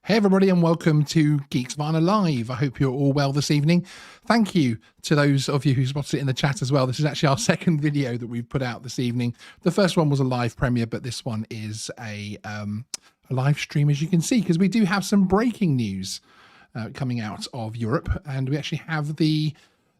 Hey everybody, and welcome to Geeks Vinyl Live. I hope you're all well this evening. Thank you to those of you who spotted it in the chat as well. This is actually our second video that we've put out this evening. The first one was a live premiere, but this one is a live stream, as you can see, because we do have some breaking news coming out of Europe, and we actually have the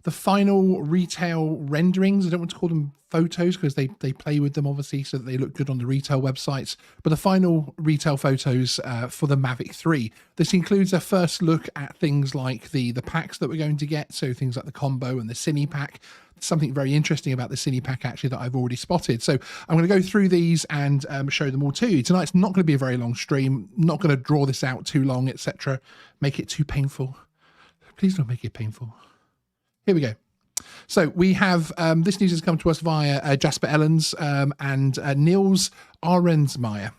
final retail renderings. I don't want to call them photos because they play with them obviously so that they look good on the retail websites, but the final retail photos for the Mavic 3. This includes a first look at things like the packs that we're going to get, so things like the combo and the Cine Pack. Something very interesting about the Cine Pack actually that I've already spotted. So I'm going to go through these and show them all to you. Tonight's not going to be a very long stream, not going to draw this out too long, etc. Make it too painful. Please don't make it painful. Here we go. So we have, this news has come to us via Jasper Ellens and Niels Arensmeyer.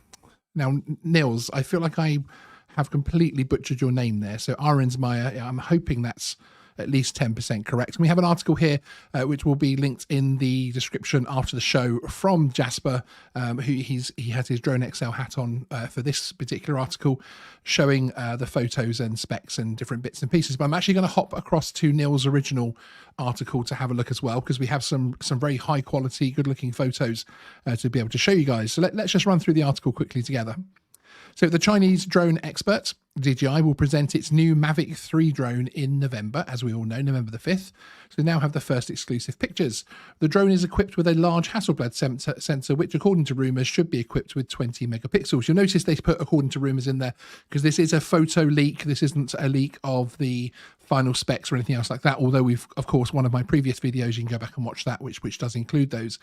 Now, Niels, I feel like I have completely butchered your name there. So Arensmeyer, I'm hoping that's at least 10% correct. And we have an article here which will be linked in the description after the show from Jasper, who he has his Drone XL hat on for this particular article, showing the photos and specs and different bits and pieces. But I'm actually going to hop across to Neil's original article to have a look as well, because we have some very high quality, good looking photos to be able to show you guys. So let's just run through the article quickly together. So the Chinese drone expert, DJI, will present its new Mavic 3 drone in November, as we all know, November the 5th. So we now have the first exclusive pictures. The drone is equipped with a large Hasselblad sensor, which, according to rumours, should be equipped with 20 megapixels. You'll notice they put according to rumours in there, because this is a photo leak. This isn't a leak of the final specs or anything else like that, although we've, of course, one of my previous videos, you can go back and watch that, which does include those.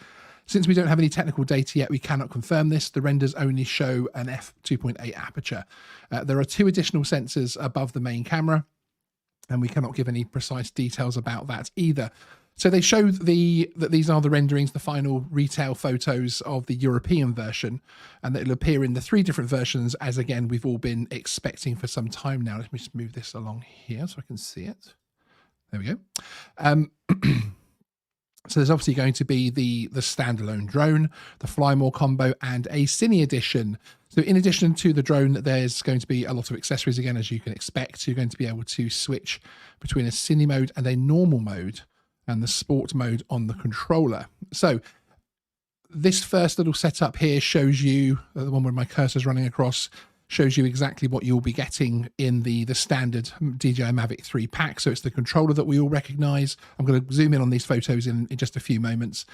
Since we don't have any technical data yet, we cannot confirm this. The renders only show an f2.8 aperture. There are two additional sensors above the main camera, and we cannot give any precise details about that either. So they show that these are the renderings, the final retail photos of the European version, and that it'll appear in the three different versions, as again we've all been expecting for some time now. Let me just move this along here so I can see it. There we go. So there's obviously going to be the standalone drone, the Fly More combo, and a Cine Edition. So in addition to the drone, there's going to be a lot of accessories again, as you can expect. You're going to be able to switch between a Cine mode and a normal mode, and the sport mode on the controller. So this first little setup here shows you, the one where my cursor's running across, shows you exactly what you'll be getting in the standard DJI Mavic 3 pack. So it's the controller that we all recognize. I'm going to zoom in on these photos in just a few moments.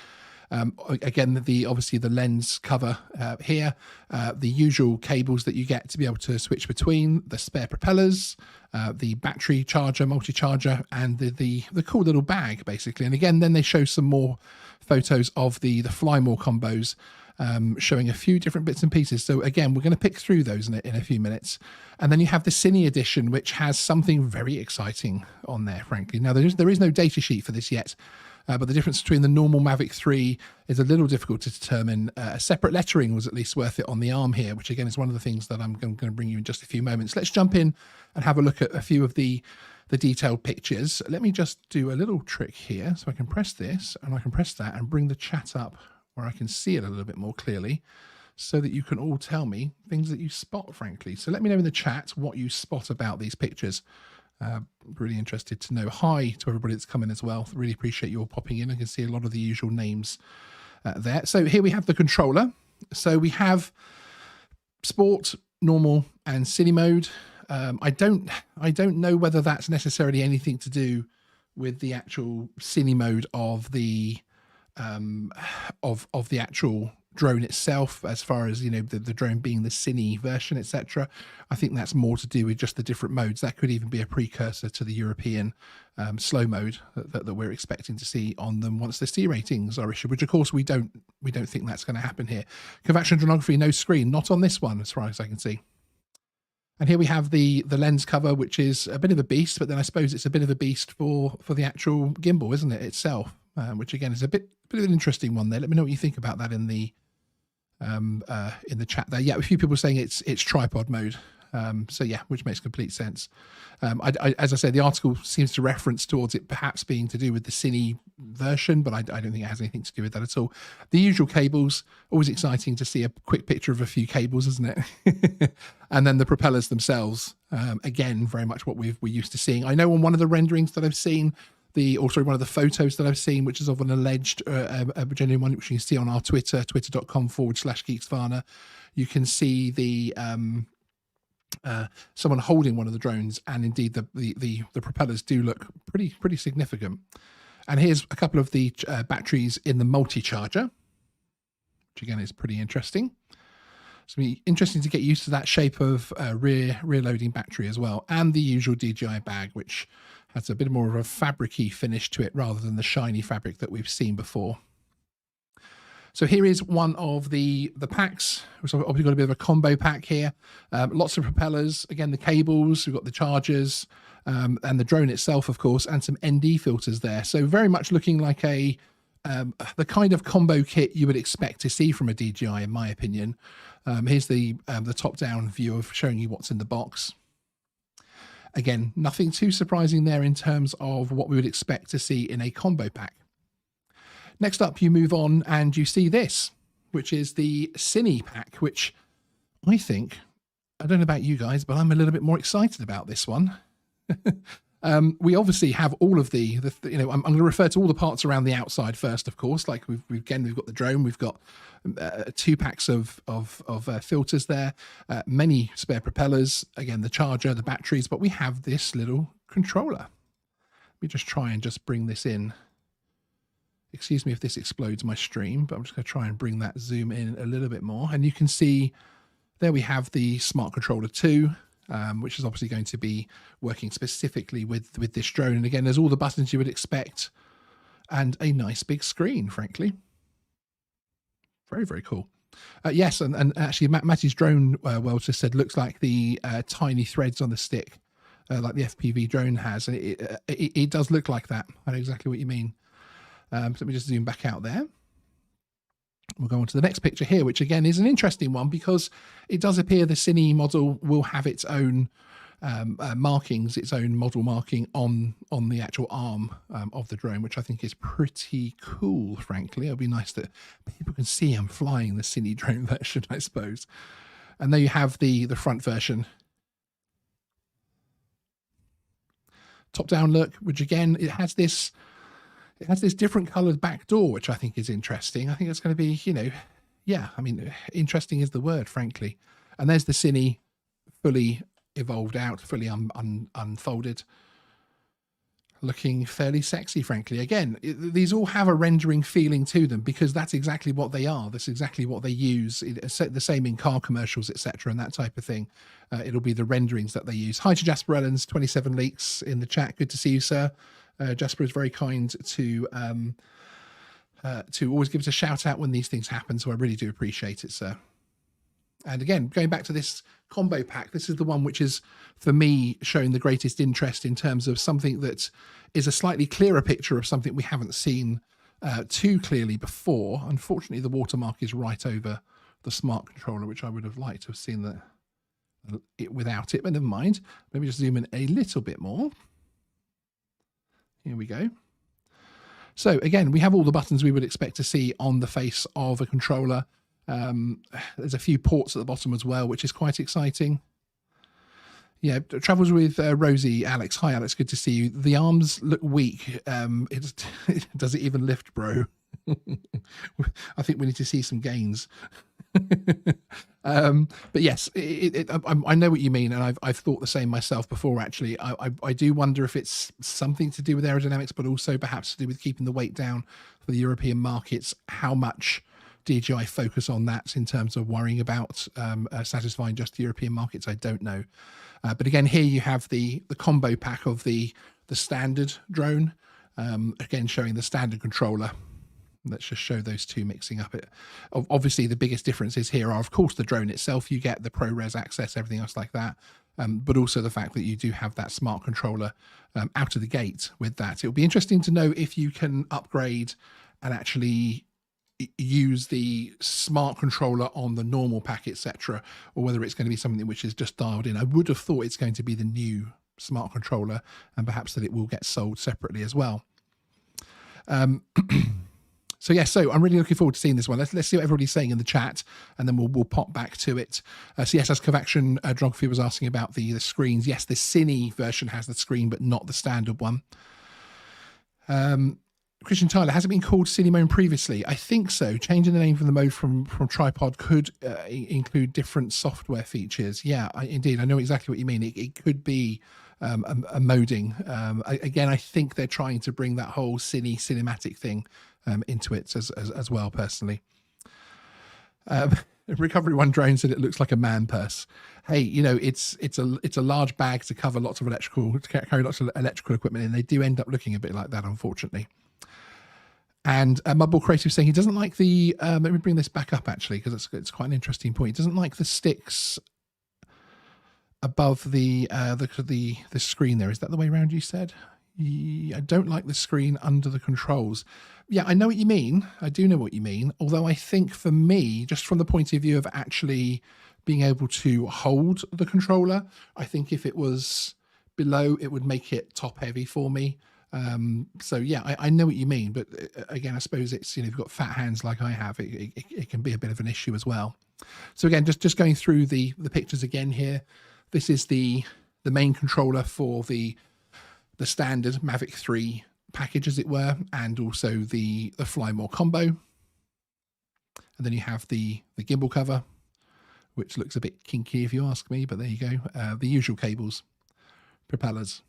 Again, obviously the lens cover here, the usual cables that you get to be able to switch between, the spare propellers, the battery charger, multi-charger, and the cool little bag, basically. And again, then they show some more photos of the Fly More combos, showing a few different bits and pieces. So again, we're going to pick through those in a few minutes. And then you have the Cine Edition, which has something very exciting on there, frankly. Now, there is no data sheet for this yet, but the difference between the normal Mavic 3 is a little difficult to determine. A separate lettering was at least worth it on the arm here, which again is one of the things that I'm going to bring you in just a few moments. Let's jump in and have a look at a few of the detailed pictures. Let me just do a little trick here. So I can press this and I can press that and bring the chat up where I can see it a little bit more clearly, so that you can all tell me things that you spot, frankly. So let me know in the chat what you spot about these pictures. Really interested to know. Hi to everybody that's come in as well. Really appreciate you all popping in. I can see a lot of the usual names there. So here we have the controller. So we have sport, normal, and Cine mode. I don't know whether that's necessarily anything to do with the actual Cine mode of the of the actual drone itself, as far as, you know, the drone being the Cine version, etc. I think that's more to do with just the different modes. That could even be a precursor to the European slow mode that we're expecting to see on them once the C ratings are issued, which of course we don't think that's going to happen here. Convection dronography, no screen, not on this one as far as I can see. And here we have the lens cover, which is a bit of a beast, but then I suppose it's a bit of a beast for the actual gimbal, isn't it, itself? Which again is a bit of an interesting one there. Let me know what you think about that in the chat there. Yeah, a few people saying it's tripod mode. So yeah, which makes complete sense. As I say, the article seems to reference towards it perhaps being to do with the Cine version, but I don't think it has anything to do with that at all. The usual cables, always exciting to see a quick picture of a few cables, isn't it? And then the propellers themselves, again, very much what we're used to seeing. I know on one of the renderings that I've seen, one of the photos that I've seen, which is of an alleged genuine one, which you can see on our Twitter, twitter.com/geeksvana, you can see the someone holding one of the drones, and indeed the propellers do look pretty significant. And here's a couple of the batteries in the multi-charger, which again is pretty interesting. It's going to be interesting to get used to that shape of rear loading battery as well, and the usual DJI bag, which has a bit more of a fabric-y finish to it rather than the shiny fabric that we've seen before. So here is one of the packs. We've obviously got a bit of a combo pack here. Lots of propellers, again, the cables, we've got the chargers, and the drone itself, of course, and some ND filters there. So very much looking like the kind of combo kit you would expect to see from a DJI, in my opinion. Here's the top-down view of showing you what's in the box. Again, nothing too surprising there in terms of what we would expect to see in a combo pack. Next up, you move on and you see this, which is the Cine Pack, which I think, I don't know about you guys, but I'm a little bit more excited about this one. We obviously have all of the I'm going to refer to all the parts around the outside first, of course. Like we've got the drone, we've got 2 packs of filters there, many spare propellers, again the charger, the batteries, but we have this little controller. Let me just try and just bring this in. Excuse me if this explodes my stream, but I'm just going to try and bring that zoom in a little bit more, and you can see there we have the Smart Controller 2. Which is obviously going to be working specifically with this drone. And again, there's all the buttons you would expect and a nice big screen, frankly. Very, very cool. Yes, and actually Matty's drone world just said, looks like the tiny threads on the stick, like the FPV drone has. And it does look like that. I know exactly what you mean. So let me just zoom back out there. We'll go on to the next picture here, which again is an interesting one because it does appear the Cine model will have its own markings, its own model marking on the actual arm of the drone, which I think is pretty cool, frankly. It'll be nice that people can see I'm flying the Cine drone version, I suppose. And there you have the front version. Top-down look, which again, it has this different coloured back door, which I think is interesting. I think it's going to be, yeah, I mean, interesting is the word, frankly. And there's the Cine fully evolved out, fully unfolded, looking fairly sexy, frankly. Again, these all have a rendering feeling to them because that's exactly what they are. That's exactly what they use. The same in car commercials, etc., and that type of thing. It'll be the renderings that they use. Hi to Jasper Ellens, 27 leaks in the chat. Good to see you, sir. Jasper is very kind to always give us a shout out when these things happen, so I really do appreciate it, sir. And again, going back to this combo pack, this is the one which is, for me, showing the greatest interest in terms of something that is a slightly clearer picture of something we haven't seen too clearly before. Unfortunately, the watermark is right over the Smart Controller, which I would have liked to have seen it without it, but never mind. Let me just zoom in a little bit more. Here we go. So again, we have all the buttons we would expect to see on the face of a controller. There's a few ports at the bottom as well, which is quite exciting. Yeah, travels with Rosie. Alex. Hi, Alex. Good to see you. The arms look weak. Does it even lift, bro? I think we need to see some gains. But yes, I know what you mean, and I've thought the same myself before. Actually, I do wonder if it's something to do with aerodynamics, but also perhaps to do with keeping the weight down for the European markets. How much DJI focus on that in terms of worrying about satisfying just the European markets, I don't know. But again, here you have the combo pack of the standard drone, again showing the standard controller. Let's just show those two mixing up. Obviously, the biggest differences here are, of course, the drone itself. You get the ProRes access, everything else like that, but also the fact that you do have that smart controller out of the gate with that. It'll be interesting to know if you can upgrade and actually use the smart controller on the normal pack, etc., or whether it's going to be something which is just dialed in. I would have thought it's going to be the new smart controller, and perhaps that it will get sold separately as well. So yeah, so I'm really looking forward to seeing this one. Let's see what everybody's saying in the chat, and then we'll pop back to it. So yes, as Covaction Geography was asking about the screens. Yes, the Cine version has the screen, but not the standard one. Christian Tyler, has it been called Cine Mode previously? I think so. Changing the name from the mode from tripod could include different software features. Yeah, indeed, I know exactly what you mean. It could be a moding. Again, I think they're trying to bring that whole cinematic thing into it as well, personally. Recovery One Drone said it looks like a man purse. Hey, you know, it's a large bag to cover lots of carry lots of electrical equipment, and they do end up looking a bit like that, unfortunately. And Mudball Creative saying he doesn't like the let me bring this back up actually, because it's quite an interesting point. He doesn't like the sticks above the screen there. Is that the way around you said? I don't like the screen under the controls. Yeah, I know what you mean. I do know what you mean. Although I think for me, just from the point of view of actually being able to hold the controller, I think if it was below, it would make it top heavy for me. So yeah, I know what you mean, but again, I suppose it's, you know, if you've got fat hands like I have, it can be a bit of an issue as well. So again, just going through the pictures again here. This is the main controller for the standard Mavic 3 package, as it were, and also the Fly More combo. And then you have the gimbal cover, which looks a bit kinky if you ask me, but there you go. The usual cables, propellers,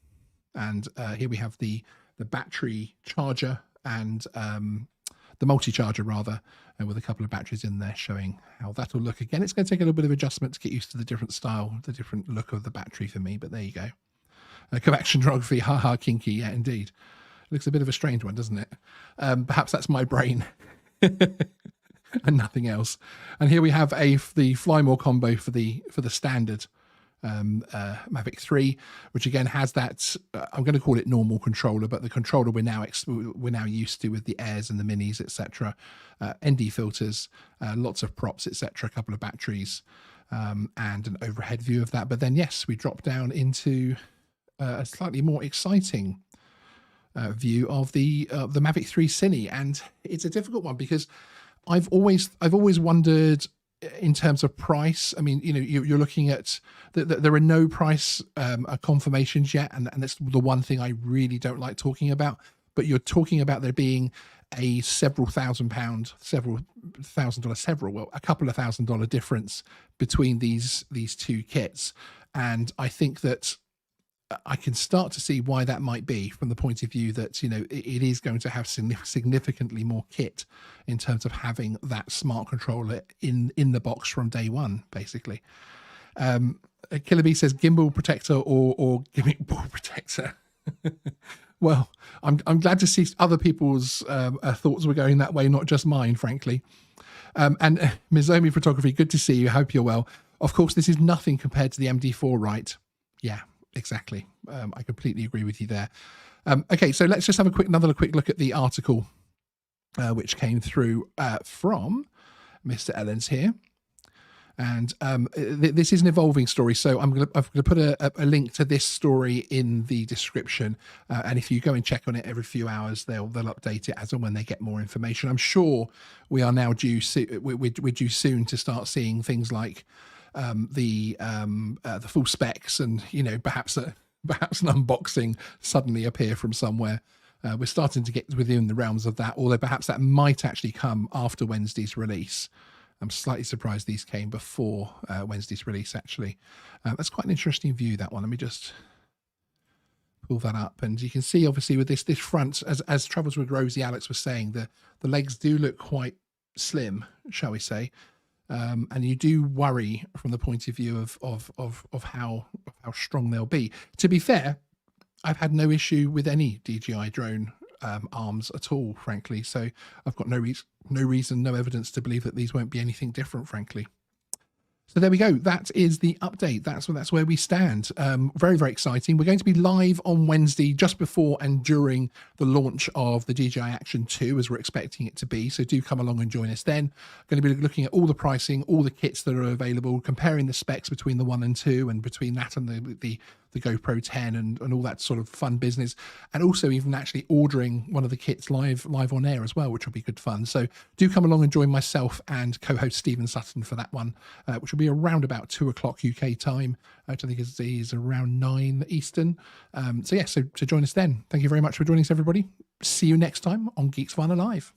and here we have the battery charger and the multi-charger rather, with a couple of batteries in there, showing how that'll look. Again, it's going to take a little bit of adjustment to get used to the different style, the different look of the battery for me, but there you go. Covaction Geography, haha, kinky, yeah, indeed. Looks a bit of a strange one, doesn't it? Perhaps that's my brain and nothing else. And here we have the Fly More combo for the standard Mavic 3, which again has that I'm going to call it normal controller, but the controller we're now used to with the Airs and the Minis, etc. ND filters, lots of props, etc. A couple of batteries, and an overhead view of that. But then yes, we drop down into a slightly more exciting view of the Mavic 3 Cine, and it's a difficult one because I've always wondered in terms of price. I mean, you know, you're looking at there are no price confirmations yet, and that's the one thing I really don't like talking about. But you're talking about there being a a couple of $1,000 difference between these two kits, and I think that I can start to see why that might be, from the point of view that, you know, it is going to have significantly more kit in terms of having that smart controller in the box from day one, basically. Killer Bee says gimbal protector or gimmick ball protector. Well, I'm glad to see other people's thoughts were going that way, not just mine, frankly. And Mizomi Photography, good to see you. Hope you're well. Of course, this is nothing compared to the MD4, right? Yeah. Exactly. I completely agree with you there. Okay, so let's just have another quick look at the article which came through from Mr. Ellens here. And this is an evolving story, so I'm going to put a link to this story in the description. And if you go and check on it every few hours, they'll update it as and when they get more information. I'm sure we are now due soon to start seeing things like the full specs, and, you know, perhaps an unboxing suddenly appear from somewhere. We're starting to get within the realms of that, although perhaps that might actually come after Wednesday's release. I'm slightly surprised these came before Wednesday's release, actually. That's quite an interesting view, that one. Let me just pull that up, and you can see obviously with this front, as Travels with Rosie Alex was saying, the legs do look quite slim, shall we say. And you do worry from the point of view of how strong they'll be. To be fair, I've had no issue with any DJI drone arms at all, frankly. So I've got no reason, no evidence to believe that these won't be anything different, frankly. So there we go. That is the update. That's where we stand. Very, very exciting. We're going to be live on Wednesday, just before and during the launch of the DJI Action 2, as we're expecting it to be. So do come along and join us then. Going to be looking at all the pricing, all the kits that are available, comparing the specs between the 1 and 2, and between that and the the GoPro 10 and all that sort of fun business, and also even actually ordering one of the kits live on air as well, which will be good fun. So do come along and join myself and co-host Stephen Sutton for that one, which will be around about 2 o'clock UK time, which I think is around 9 Eastern. So join us then. Thank you very much for joining us, everybody. See you next time on Geeks Vinyl Live.